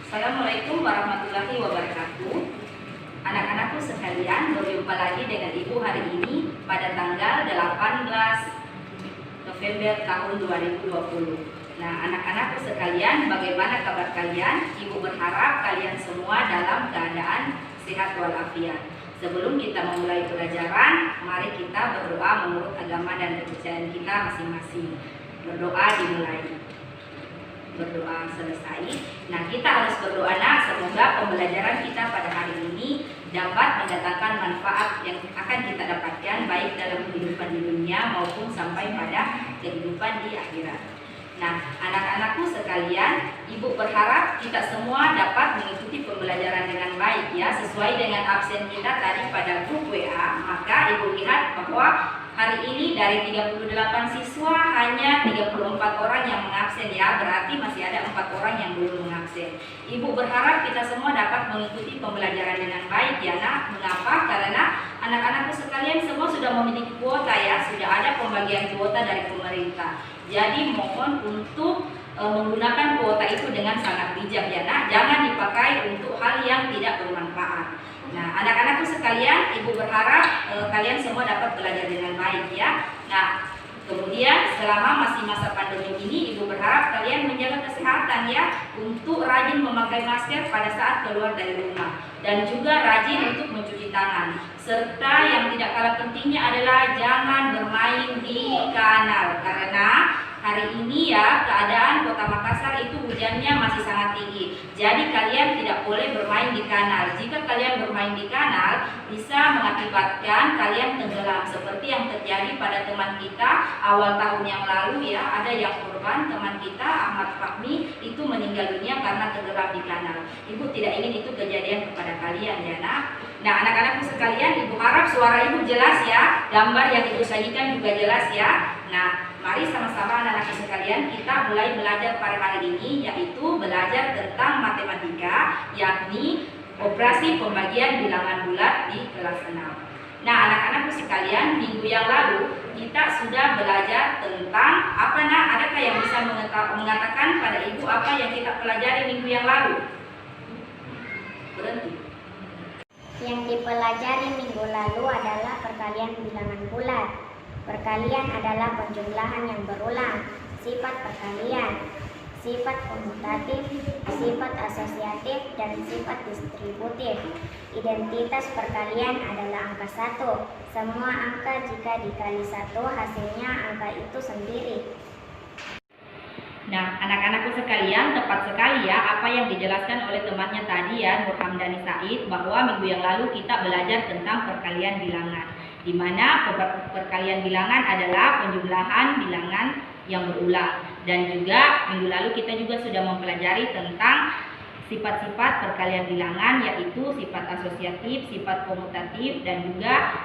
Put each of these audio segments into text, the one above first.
Assalamualaikum warahmatullahi wabarakatuh. Anak-anakku sekalian, berjumpa lagi dengan Ibu hari ini pada tanggal 18 November tahun 2020. Nah, anak-anakku sekalian, bagaimana kabar kalian? Ibu berharap kalian semua dalam keadaan sehat walafiat. Sebelum kita memulai pelajaran, mari kita berdoa menurut agama dan kepercayaan kita masing-masing. Berdoa dimulai. Berdoa selesai. Nah, kita harus berdoa semoga pembelajaran kita pada hari ini dapat mendatangkan manfaat yang akan kita dapatkan baik dalam kehidupan di dunia maupun sampai pada kehidupan di akhirat. Nah, anak-anakku sekalian, Ibu berharap kita semua dapat mengikuti pembelajaran dengan baik ya, sesuai dengan absen kita tadi pada grup WA. Maka Ibu lihat bahwa hari ini dari 38 siswa hanya 34 orang yang mengabsen ya, berarti masih ada 4 orang yang belum mengabsen. Ibu berharap kita semua dapat mengikuti pembelajaran dengan baik ya nak. Mengapa? Karena anak-anakku sekalian semua sudah memiliki kuota ya, sudah ada pembagian kuota dari pemerintah. Jadi mohon untuk menggunakan kuota itu dengan sangat bijak ya nak, jangan dipakai untuk hal yang tidak bermanfaat. Nah, anak-anakku sekalian, Ibu berharap kalian semua dapat belajar dengan baik ya. Nah, kemudian selama masih masa pandemi ini, Ibu berharap kalian menjaga kesehatan ya, untuk rajin memakai masker pada saat keluar dari rumah, dan juga rajin untuk mencuci tangan. Serta yang tidak kalah pentingnya adalah jangan bermain di kanal, karena hari ini ya keadaan Kota Makassar itu hujannya masih sangat tinggi. Jadi kalian tidak boleh bermain di kanal. Jika kalian bermain di kanal, bisa mengakibatkan kalian tenggelam seperti yang terjadi pada teman kita awal tahun yang lalu ya. Ada yang korban, teman kita Ahmad Fahmi itu meninggal dunia karena tenggelam di kanal. Ibu tidak ingin itu kejadian kepada kalian ya nak. Nah, anak-anakku sekalian, Ibu harap suara Ibu jelas ya, gambar yang Ibu sajikan juga jelas ya. Nah, mari sama-sama anak-anakku sekalian kita mulai belajar pada hari ini, yaitu belajar tentang matematika, yakni operasi pembagian bilangan bulat di kelas 6. Nah, anak-anakku sekalian, minggu yang lalu kita sudah belajar tentang apa nak? Adakah yang bisa mengatakan pada Ibu apa yang kita pelajari minggu yang lalu? Berhenti. Yang dipelajari minggu lalu adalah perkalian bilangan bulat. Perkalian adalah penjumlahan yang berulang, sifat perkalian, sifat komutatif, sifat asosiatif, dan sifat distributif. Identitas perkalian adalah angka 1. Semua angka jika dikali 1 hasilnya angka itu sendiri. Nah, anak-anakku sekalian, tepat sekali ya apa yang dijelaskan oleh temannya tadi ya, Nur Hamdani Said, bahwa minggu yang lalu kita belajar tentang perkalian bilangan, di mana perkalian bilangan adalah penjumlahan bilangan yang berulang. Dan juga minggu lalu kita juga sudah mempelajari tentang sifat-sifat perkalian bilangan, yaitu sifat asosiatif, sifat komutatif, dan juga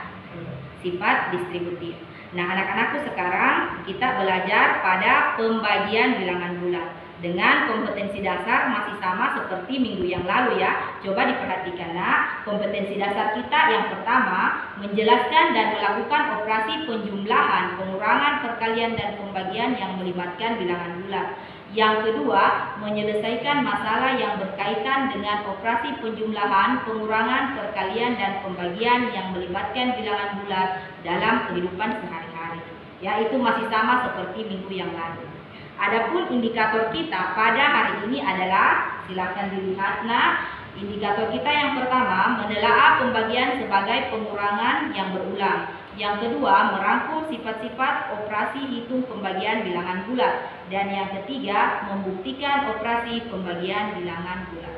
sifat distributif. Nah, anak-anakku sekarang kita belajar pada pembagian bilangan bulat dengan kompetensi dasar masih sama seperti minggu yang lalu ya. Coba diperhatikan nak, kompetensi dasar kita yang pertama menjelaskan dan melakukan operasi penjumlahan, pengurangan, perkalian, dan pembagian yang melibatkan bilangan bulat. Yang kedua, menyelesaikan masalah yang berkaitan dengan operasi penjumlahan, pengurangan, perkalian, dan pembagian yang melibatkan bilangan bulat dalam kehidupan sehari-hari. Ya, itu masih sama seperti minggu yang lalu. Adapun indikator kita pada hari ini adalah, silakan dilihat nah, indikator kita yang pertama menelaah pembagian sebagai pengurangan yang berulang. Yang kedua, merangkum sifat-sifat operasi hitung pembagian bilangan bulat. Dan yang ketiga, membuktikan operasi pembagian bilangan bulat.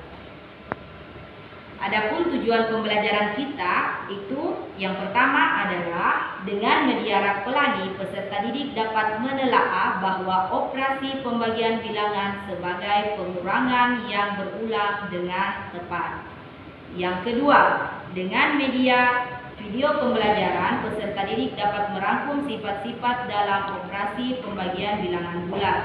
Adapun tujuan pembelajaran kita itu yang pertama adalah dengan media Rakpelani, peserta didik dapat menelaah bahwa operasi pembagian bilangan sebagai pengurangan yang berulang dengan tepat. Yang kedua, dengan media video pembelajaran, peserta didik dapat merangkum sifat-sifat dalam operasi pembagian bilangan bulat.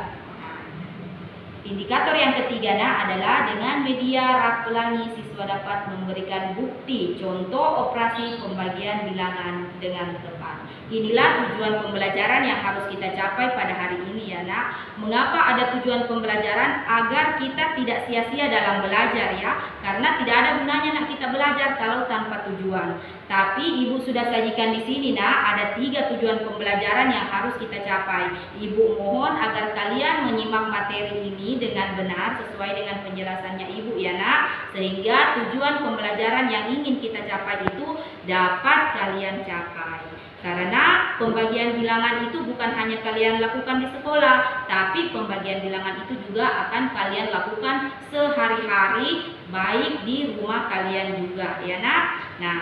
Indikator yang ketiga adalah dengan media rak pelangi siswa dapat memberikan bukti contoh operasi pembagian bilangan dengan tepat. Inilah tujuan pembelajaran yang harus kita capai pada hari ini ya nak. Mengapa ada tujuan pembelajaran? Agar kita tidak sia-sia dalam belajar ya. Karena tidak ada gunanya nak kita belajar kalau tanpa tujuan. Tapi ibu sudah sajikan di sini nak, ada 3 tujuan pembelajaran yang harus kita capai. Ibu mohon agar kalian menyimak materi ini dengan benar sesuai dengan penjelasannya ibu ya nak, sehingga tujuan pembelajaran yang ingin kita capai itu dapat kalian capai. Karena pembagian bilangan itu bukan hanya kalian lakukan di sekolah, tapi pembagian bilangan itu juga akan kalian lakukan sehari-hari, baik di rumah kalian juga ya nak. Nah,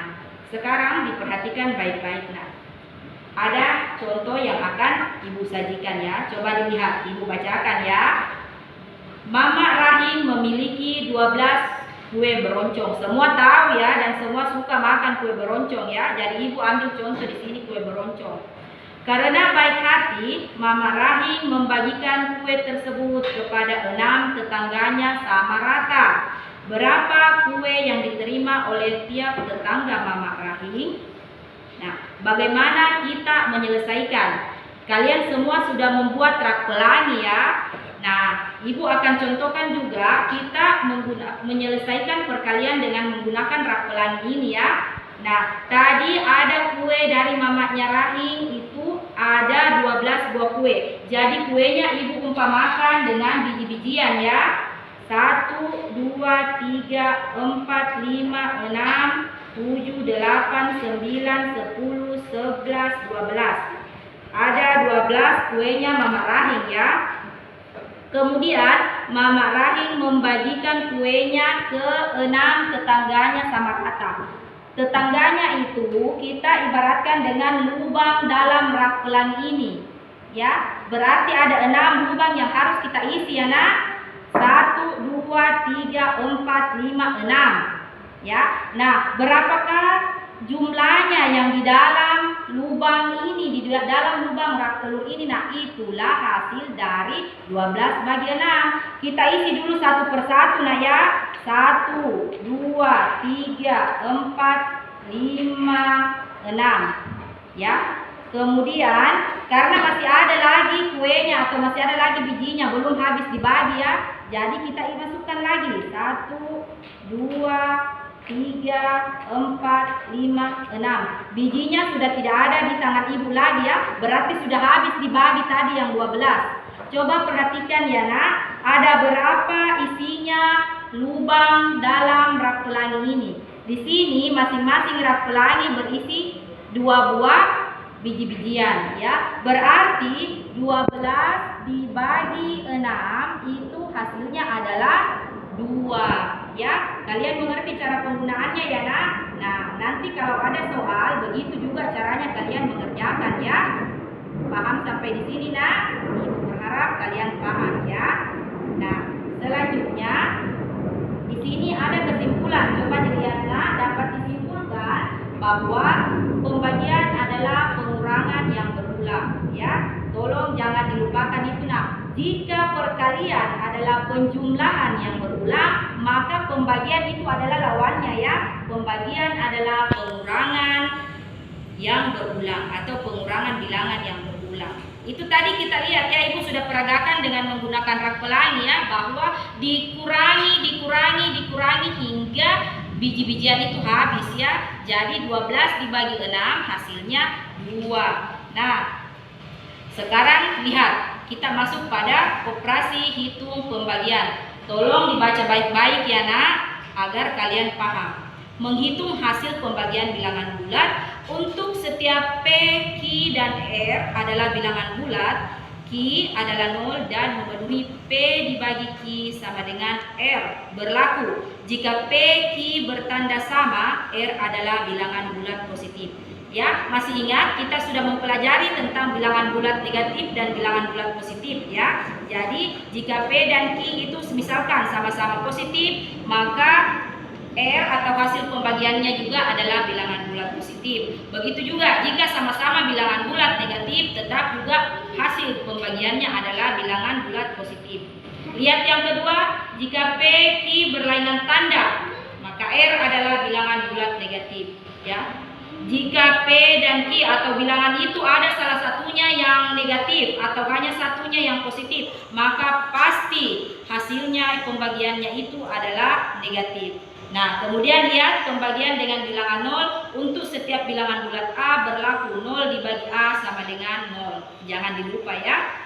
sekarang diperhatikan baik-baik nak. Ada contoh yang akan ibu sajikan ya. Coba dilihat, ibu bacakan ya. Mama Rahim memiliki 12 kue beroncong. Semua tahu ya dan semua suka makan kue beroncong ya. Jadi ibu ambil contoh di sini kue beroncong. Karena baik hati, Mama Rahim membagikan kue tersebut kepada 6 tetangganya sama rata. Berapa kue yang diterima oleh tiap tetangga Mama Rahim? Nah, bagaimana kita menyelesaikan? Kalian semua sudah membuat rak pelangi ya. Nah, ibu akan contohkan juga kita menyelesaikan perkalian dengan menggunakan rak pelangi ini ya. Nah, tadi ada kue dari mamanya Rahim itu ada 12 buah kue. Jadi kuenya ibu umpamakan dengan biji-bijian ya. 1, 2, 3, 4, 5, 6, 7, 8, 9, 10, 11, 12. Ada 12 kuenya Mama Rahim ya. Kemudian Mama Rahim membagikan kuenya ke 6 tetangganya sama rata. Tetangganya itu kita ibaratkan dengan lubang dalam rak pelangi ini ya. Berarti ada 6 lubang yang harus kita isi ya nak. 1, 2, 3, 4, 5, 6 ya. Nah, berapakah jumlahnya yang di dalam lubang ini, di dalam lubang rak telur ini? Nah, itulah hasil dari 12 bagi 6. Kita isi dulu satu persatu nah ya. 1, 2, 3, 4, 5, 6 ya. Kemudian karena masih ada lagi kuenya atau masih ada lagi bijinya belum habis dibagi ya. Jadi kita masukkan lagi 1, 2, 3, 4, 5, 6. Bijinya sudah tidak ada di tangan ibu lagi ya. Berarti sudah habis dibagi tadi yang 12. Coba perhatikan ya nak. Ada berapa isinya lubang dalam rak pelangi ini? Di sini masing-masing rak pelangi berisi 2 buah biji-bijian ya. Berarti 12 dibagi 6 itu hasilnya adalah 2 ya. Kalian mengerti cara penggunaannya ya nak. Nah, nanti kalau ada soal begitu juga caranya kalian mengerjakan ya. Paham sampai di sini nak? Ibu berharap kalian paham ya. Nah, selanjutnya di sini ada kesimpulan. Coba dilihat nak, dapat disimpulkan bahwa pembagian adalah pengurangan yang berulang ya. Tolong jangan dilupakan itu nak. Jika perkalian adalah penjumlahan yang berulang, maka pembagian itu adalah lawannya ya. Pembagian adalah pengurangan yang berulang atau pengurangan bilangan yang berulang. Itu tadi kita lihat ya, ibu sudah peragakan dengan menggunakan rak pelangi ya, bahwa dikurangi hingga biji-bijian itu habis ya. Jadi 12 dibagi 6 hasilnya 2. Nah, sekarang lihat, kita masuk pada operasi hitung pembagian. Tolong dibaca baik-baik ya nak, agar kalian paham. Menghitung hasil pembagian bilangan bulat untuk setiap P, Q, dan R adalah bilangan bulat. Q adalah 0 dan memenuhi P dibagi Q sama dengan R. Berlaku jika P, Q bertanda sama, R adalah bilangan bulat positif. Ya, masih ingat kita sudah mempelajari tentang bilangan bulat negatif dan bilangan bulat positif ya. Jadi jika P dan Q itu misalkan sama-sama positif, maka R atau hasil pembagiannya juga adalah bilangan bulat positif. Begitu juga jika sama-sama bilangan bulat negatif, tetap juga hasil pembagiannya adalah bilangan bulat positif. Lihat yang kedua, jika P, Q berlainan tanda, maka R adalah bilangan bulat negatif. Ya. Jika P dan Q atau bilangan itu ada salah satunya yang negatif atau hanya satunya yang positif, maka pasti hasilnya pembagiannya itu adalah negatif. Nah, kemudian lihat pembagian dengan bilangan 0. Untuk setiap bilangan bulat A berlaku 0 dibagi A sama dengan 0. Jangan dilupa ya.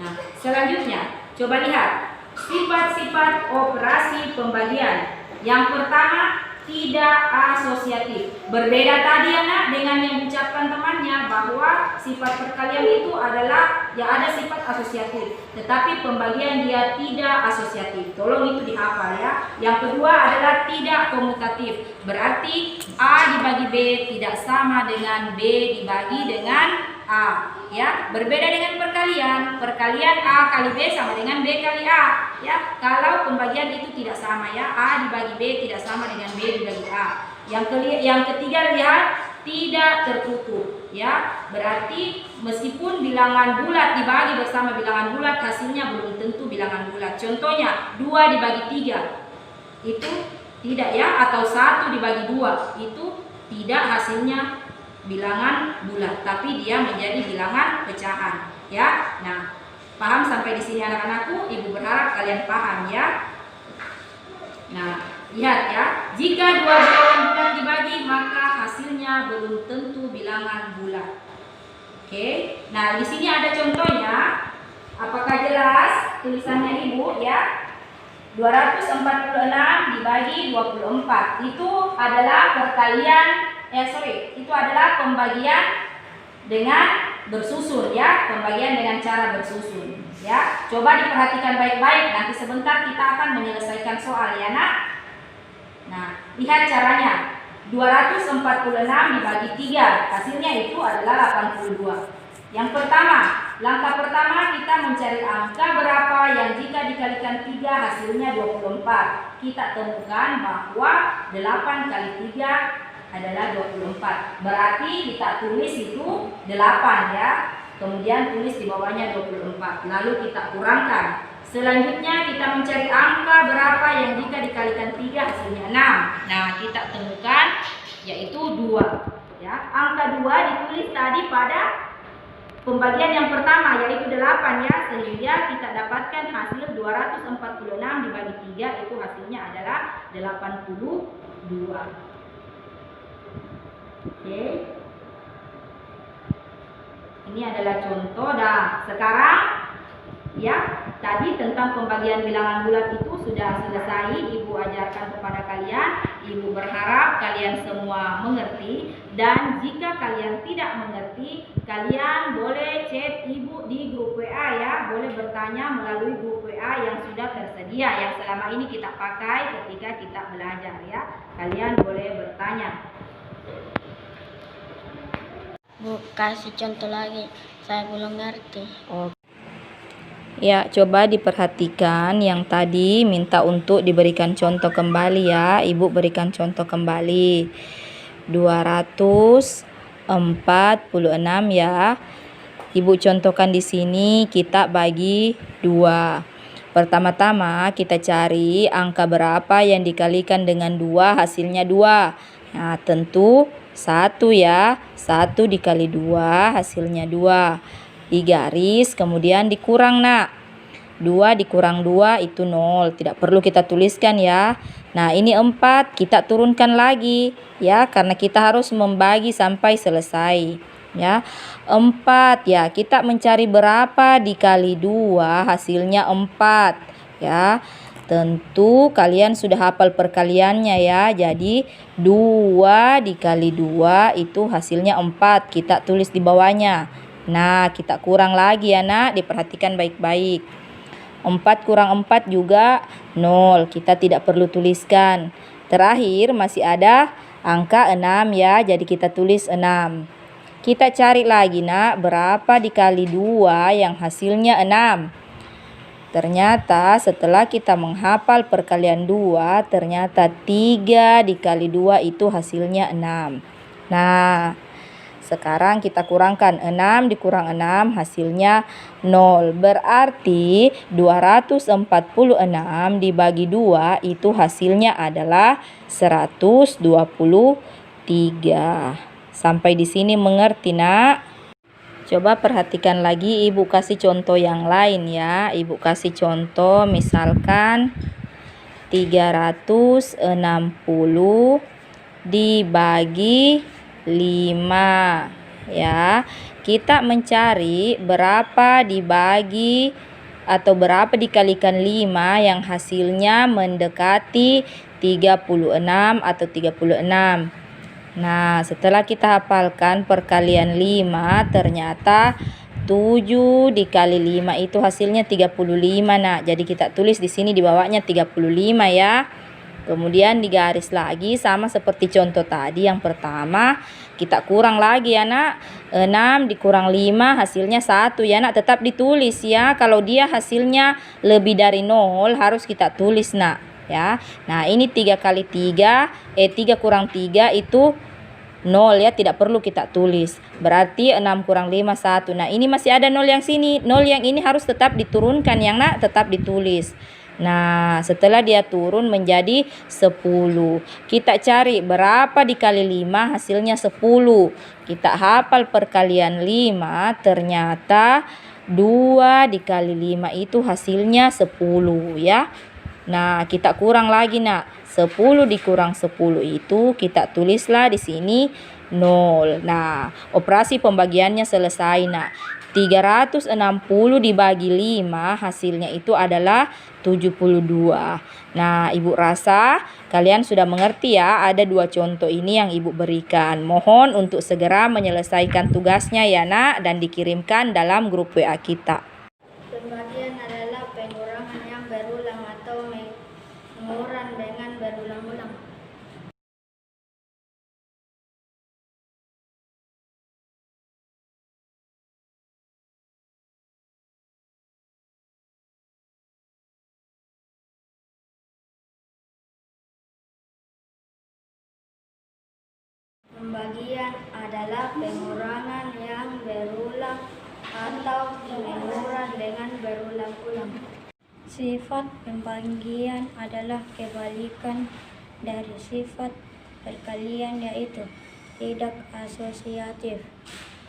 Nah, selanjutnya coba lihat sifat-sifat operasi pembagian. Yang pertama, tidak asosiatif. Berbeda tadi anak dengan yang diucapkan temannya bahwa sifat perkalian itu adalah yang ada sifat asosiatif, tetapi pembagian dia tidak asosiatif. Tolong itu dihafal ya. Yang kedua adalah tidak komutatif. Berarti A dibagi B tidak sama dengan B dibagi dengan A, ya. Berbeda dengan perkalian. Perkalian A kali B sama dengan B kali A, ya. Kalau pembagian itu tidak sama ya, A dibagi B tidak sama dengan B dibagi A. Yang ketiga lihat tidak tertutup, ya. Berarti meskipun bilangan bulat dibagi bersama bilangan bulat, hasilnya belum tentu bilangan bulat. Contohnya 2 dibagi 3 itu tidak ya, atau 1 dibagi 2 itu tidak hasilnya bilangan bulat, tapi dia menjadi bilangan pecahan, ya. Nah, paham sampai di sini anak-anakku? Ibu berharap kalian paham ya. Nah, lihat ya, jika dua bilangan bulat dibagi maka hasilnya belum tentu bilangan bulat. Oke. Nah, di sini ada contohnya. Apakah jelas tulisannya Ibu ya? 246 dibagi 24 itu adalah perkalian itu adalah pembagian dengan bersusun ya, pembagian dengan cara bersusun ya. Coba diperhatikan baik-baik, nanti sebentar kita akan menyelesaikan soal ya nak. Nah, lihat caranya. 246 dibagi 3, hasilnya itu adalah 82. Yang pertama, langkah pertama kita mencari angka berapa yang jika dikalikan 3 hasilnya 24. Kita temukan bahwa 8 kali 3 adalah 24. Berarti kita tulis itu 8 ya. Kemudian tulis di bawahnya 24. Lalu kita kurangkan. Selanjutnya kita mencari angka berapa yang jika dikalikan 3 hasilnya 6. Nah, kita temukan yaitu 2 ya. Angka 2 ditulis tadi pada pembagian yang pertama yaitu 8 ya, sehingga kita dapatkan hasil 246 dibagi 3 itu hasilnya adalah 82. Oke. Ini adalah contoh. Dah, sekarang ya, tadi tentang pembagian bilangan bulat itu sudah selesai Ibu ajarkan kepada kalian. Ibu berharap kalian semua mengerti, dan jika kalian tidak mengerti, kalian boleh chat Ibu di grup WA ya, boleh bertanya melalui grup WA yang sudah tersedia yang selama ini kita pakai ketika kita belajar ya. Kalian boleh bertanya. Bu, kasih contoh lagi, saya belum ngerti. Ya, coba diperhatikan yang tadi minta untuk diberikan contoh kembali ya. Ibu berikan contoh kembali. 246 ya. Ibu contohkan di sini kita bagi 2. Pertama-tama kita cari angka berapa yang dikalikan dengan 2 hasilnya 2. Nah, tentu 1 ya. 1 dikali 2 hasilnya 2. Digaris kemudian dikurang nak. 2 dikurang 2 itu 0. Tidak perlu kita tuliskan ya. Nah, ini 4 kita turunkan lagi ya, karena kita harus membagi sampai selesai ya. 4 ya, kita mencari berapa dikali 2 hasilnya 4 ya. Tentu kalian sudah hafal perkaliannya ya. Jadi 2 dikali 2 itu hasilnya 4. Kita tulis di bawahnya. Nah, kita kurang lagi ya nak. Diperhatikan baik-baik. 4 kurang 4 juga 0. Kita tidak perlu tuliskan. Terakhir masih ada angka 6 ya. Jadi kita tulis 6. Kita cari lagi nak. Berapa dikali 2 yang hasilnya 6. Ternyata setelah kita menghafal perkalian 2, ternyata 3 dikali 2 itu hasilnya 6. Nah, Sekarang kita kurangkan 6 dikurang 6 hasilnya 0. Berarti 246 dibagi 2 itu hasilnya adalah 123. Sampai di sini mengerti, Nak? Coba perhatikan lagi, Ibu kasih contoh yang lain ya. Ibu kasih contoh misalkan 360 dibagi 5 ya. Kita mencari berapa dibagi atau berapa dikalikan 5 yang hasilnya mendekati 36 atau 36. Nah, setelah kita hafalkan perkalian 5, ternyata 7 dikali 5 itu hasilnya 35, Nak. Jadi kita tulis di sini di bawahnya 35 ya. Kemudian digaris lagi sama seperti contoh tadi yang pertama. Kita kurang lagi ya, Nak. 6 dikurang 5 hasilnya 1 ya, Nak. Tetap ditulis ya. Kalau dia hasilnya lebih dari 0 harus kita tulis, Nak. Ya. Nah, ini 3 kali 3, 3 kurang 3 itu 0 ya, tidak perlu kita tulis. Berarti 6 kurang 5 1. Nah, ini masih ada 0 yang sini. 0 yang ini harus tetap diturunkan yang Nak, tetap ditulis. Nah, setelah dia turun menjadi 10. Kita cari berapa dikali 5 hasilnya 10. Kita hafal perkalian 5, ternyata 2 dikali 5 itu hasilnya 10 ya. Nah, kita kurang lagi, Nak. 10 dikurang 10 itu kita tulislah di sini 0. Nah, operasi pembagiannya selesai, Nak. 360 dibagi 5 hasilnya itu adalah 72. Nah, Ibu rasa kalian sudah mengerti ya, ada 2 contoh ini yang Ibu berikan. Mohon untuk segera menyelesaikan tugasnya ya, Nak, dan dikirimkan dalam grup WA kita. Pembagian adalah pengurangan yang berulang atau mengurangi dengan berulang-ulang. Pembagian adalah pengurangan yang berulang atau mengurangi dengan berulang-ulang. Sifat pembagian adalah kebalikan dari sifat perkalian, yaitu tidak asosiatif,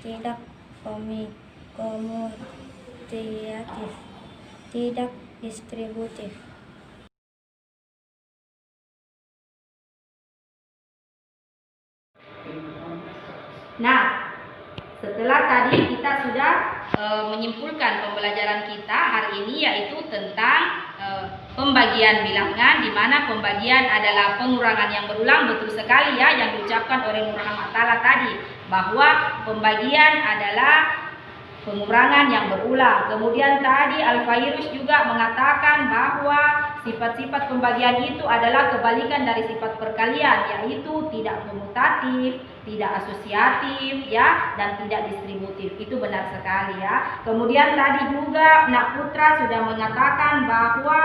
tidak komutatif, tidak distributif. Nah, setelah tadi kita sudah menyimpulkan pembelajaran kita hari ini, yaitu tentang pembagian bilangan, di mana pembagian adalah pengurangan yang berulang. Betul sekali ya yang diucapkan oleh Nur Rahmat Ta'ala tadi, bahwa pembagian adalah pengurangan yang berulang. Kemudian tadi Al-Fairuz juga mengatakan bahwa sifat-sifat pembagian itu adalah kebalikan dari sifat perkalian, yaitu tidak komutatif, tidak asosiatif ya, dan tidak distributif. Itu benar sekali ya. Kemudian tadi juga Nak Putra sudah mengatakan bahwa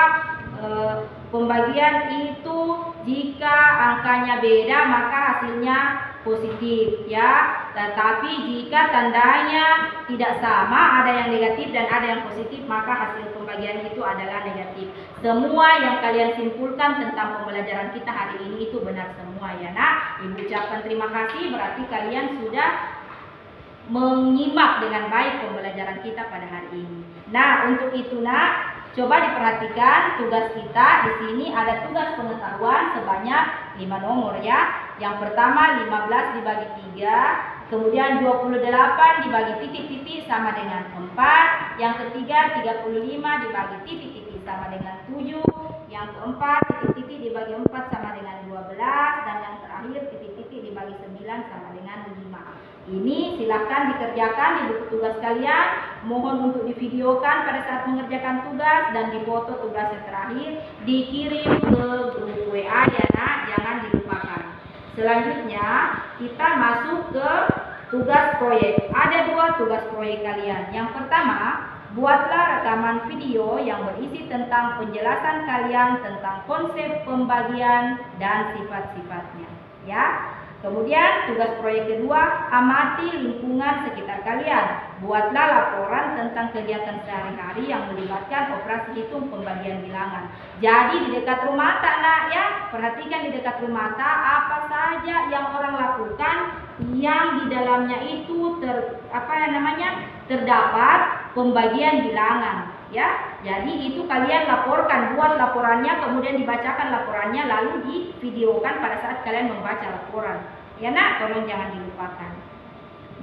pembagian itu jika angkanya beda maka hasilnya positif ya, tetapi jika tandanya tidak sama, ada yang negatif dan ada yang positif, maka hasil pembagian itu adalah negatif. Semua yang kalian simpulkan tentang pembelajaran kita hari ini itu benar semua ya, Nak. Ibu ucapkan terima kasih, berarti kalian sudah menyimak dengan baik pembelajaran kita pada hari ini. Nah, untuk itu, Nak, coba diperhatikan tugas kita. Di sini ada tugas pengetahuan sebanyak 5 nomor ya. Yang pertama 15 dibagi 3, kemudian 28 dibagi titik-titik sama dengan 4, yang ketiga 35 dibagi titik-titik sama dengan 7, yang keempat titik-titik dibagi 4 sama dengan 12, dan yang terakhir titik-titik dibagi 9 sama dengan 5. Ini silahkan dikerjakan di buku tugas kalian. Mohon untuk divideokan pada saat mengerjakan tugas dan difoto tugasnya terakhir, dikirim ke grup WA ya, Nak, jangan dilupakan. Selanjutnya kita masuk ke tugas proyek. Ada 2 tugas proyek kalian. Yang pertama, buatlah rekaman video yang berisi tentang penjelasan kalian tentang konsep pembagian dan sifat-sifatnya ya. Kemudian tugas proyek kedua, amati lingkungan sekitar kalian. Buatlah laporan tentang kegiatan sehari-hari yang melibatkan operasi hitung pembagian bilangan. Jadi di dekat rumah tak nak ya, perhatikan di dekat rumah tak apa saja yang orang lakukan yang di dalamnya itu terdapat pembagian bilangan ya. Jadi itu kalian laporkan, buat laporannya, kemudian dibacakan laporannya, lalu divideokan pada saat kalian membaca laporan. Ya nak, tolong jangan dilupakan.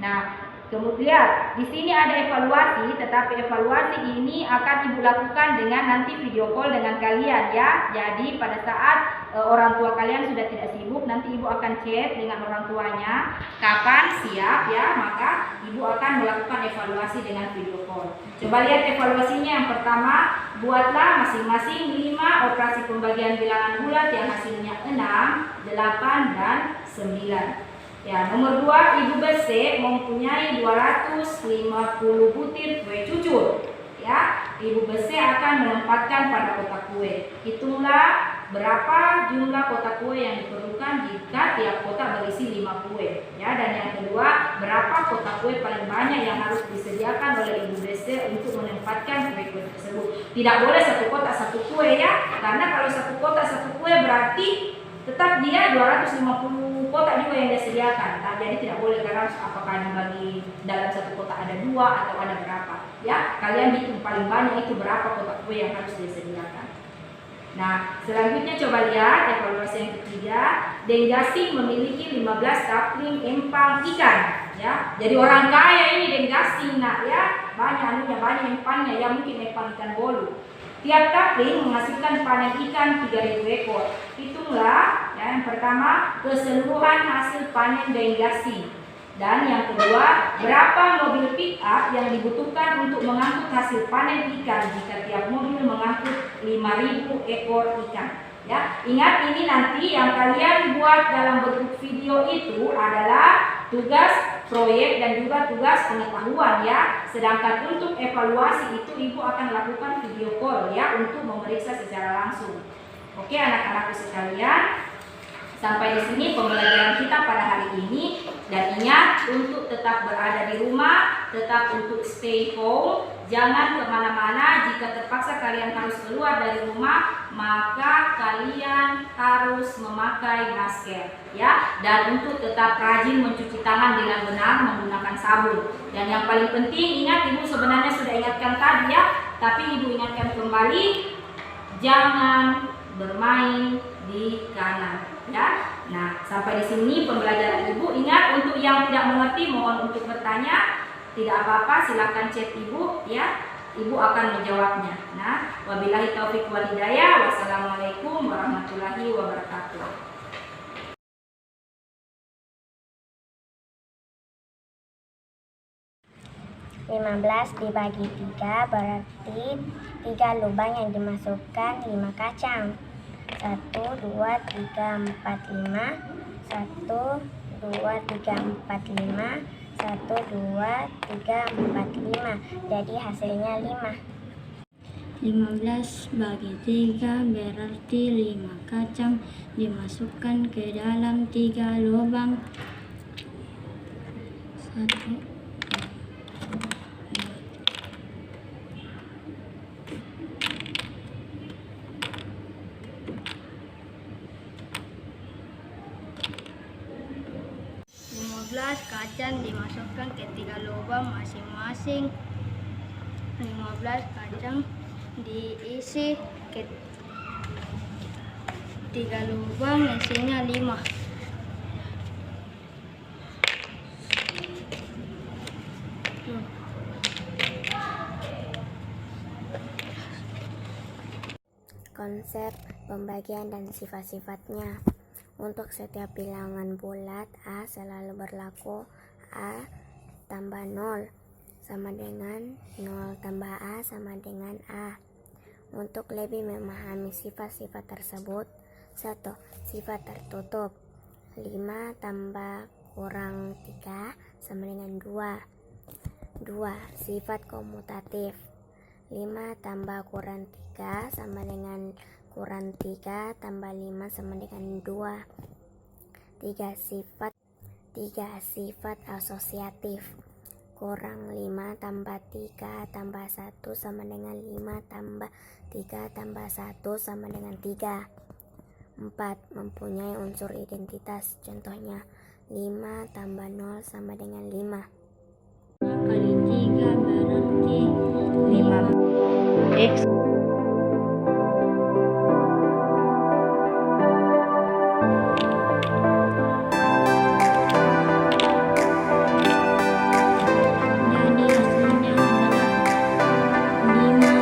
Nah, kemudian di sini ada evaluasi, tetapi evaluasi ini akan Ibu lakukan dengan nanti video call dengan kalian ya. Jadi pada saat orang tua kalian sudah tidak sibuk, nanti Ibu akan chat dengan orang tuanya kapan siap ya, maka Ibu akan melakukan evaluasi dengan video call. Coba lihat evaluasinya. Yang pertama, buatlah masing-masing 5 operasi pembagian bilangan bulat yang hasilnya 6, 8, dan 9. Ya, nomor 2, Ibu BC mempunyai 250 butir kue cucur. Ya, Ibu BC akan menempatkan pada kotak kue. Hitunglah berapa jumlah kotak kue yang diperlukan jika tiap kotak berisi 5 kue. Ya, dan yang kedua, berapa kotak kue paling banyak yang harus disediakan oleh Ibu BC untuk menempatkan kue-kue tersebut. Tidak boleh satu kotak satu kue ya, karena kalau satu kotak satu kue berarti tetap dia 250 kotak juga yang disediakan. Nah, jadi tidak boleh, karena apakah dibagi dalam satu kotak ada 2 atau ada berapa. Ya, kalian hitung paling banyak itu berapa kotak kue yang harus disediakan. Nah, selanjutnya coba lihat evaluasi yang ketiga. Deng Gasing memiliki 15 kapling empang ikan. Ya, jadi orang kaya ini Deng Gasing nak ya, banyak empannya ya, mungkin empang ikan bolu. Tiap kapling menghasilkan panen ikan 3.000 ekor. Hitunglah ya, yang pertama keseluruhan hasil panen Deng Gasing. Dan yang kedua, berapa mobil pick up yang dibutuhkan untuk mengangkut hasil panen ikan jika tiap mobil mengangkut 5.000 ekor ikan. Ya, ingat ini nanti yang kalian buat dalam bentuk video itu adalah tugas proyek dan juga tugas pengetahuan ya. Sedangkan untuk evaluasi itu Ibu akan lakukan video call ya, untuk memeriksa secara langsung. Oke anak-anakku sekalian, sampai di sini pembelajaran kita pada hari ini. Dan ingat untuk tetap berada di rumah, tetap untuk stay home, jangan kemana-mana. Jika terpaksa kalian harus keluar dari rumah, maka kalian harus memakai masker ya. Dan untuk tetap rajin mencuci tangan dengan benar menggunakan sabun. Dan yang paling penting, ingat, Ibu sebenarnya sudah ingatkan tadi ya, tapi Ibu ingatkan kembali, jangan bermain di kanan ya. Nah, sampai di sini pembelajaran Ibu. Ingat, untuk yang tidak mengerti mohon untuk bertanya, tidak apa-apa, silakan chat Ibu ya. Ibu akan menjawabnya. Nah, wabillahi taufik wal hidayah. Wassalamualaikum warahmatullahi wabarakatuh. 15 dibagi 3 berarti 3 lubang yang dimasukkan 5 kacang. 1, 2, 3, 4, 5. 1, 2, 3, 4, 5. 1, 2, 3, 4, 5. Jadi hasilnya 5. 15 bagi 3 berarti 5 kacang dimasukkan ke dalam 3 lubang. 1, 15 kacang dimasukkan ke 3 lubang masing-masing. 15 kacang diisi ke 3 lubang, isinya 5. Konsep pembagian dan sifat-sifatnya. Untuk setiap bilangan bulat, A selalu berlaku A tambah 0 sama dengan 0 tambah A sama dengan A. Untuk lebih memahami sifat-sifat tersebut, 1. Sifat tertutup. 5 tambah kurang 3 sama dengan 2. 2. Sifat komutatif. 5 tambah kurang 3 sama dengan kurang 3 tambah 5 sama dengan 2. Tiga sifat asosiatif. Kurang 5 tambah 3 tambah 1 sama dengan 5 tambah 3 tambah 1 sama dengan 3. 4. Mempunyai unsur identitas. Contohnya 5 tambah 0 sama dengan 5. 5 kali 3 berarti 5x. Jadi hasilnya adalah 5.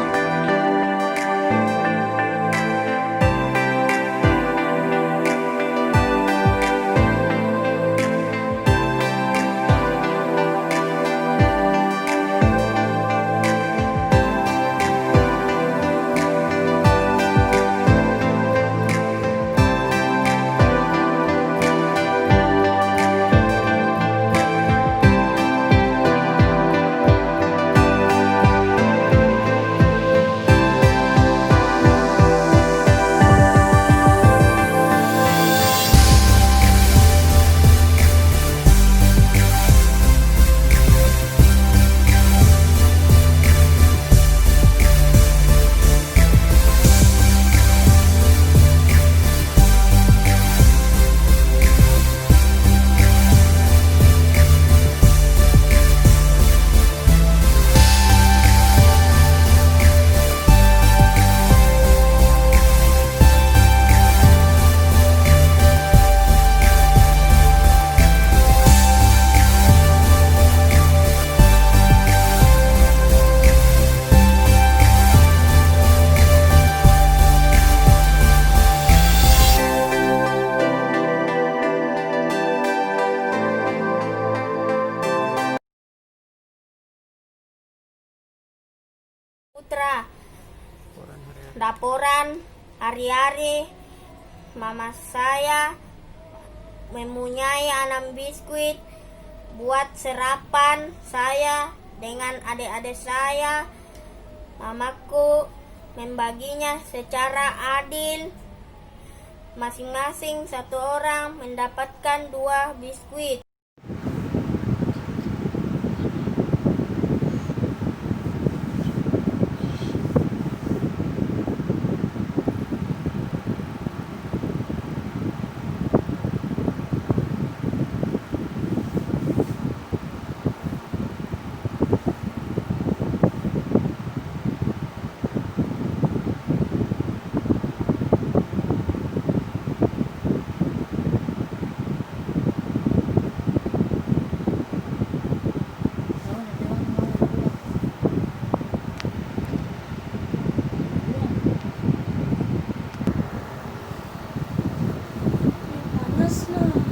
Putra. Laporan hari-hari mama saya mempunyai 6 biskuit buat sarapan saya dengan adik-adik saya. Mamaku membaginya secara adil. Masing-masing satu orang mendapatkan 2 biskuit. Panas lah.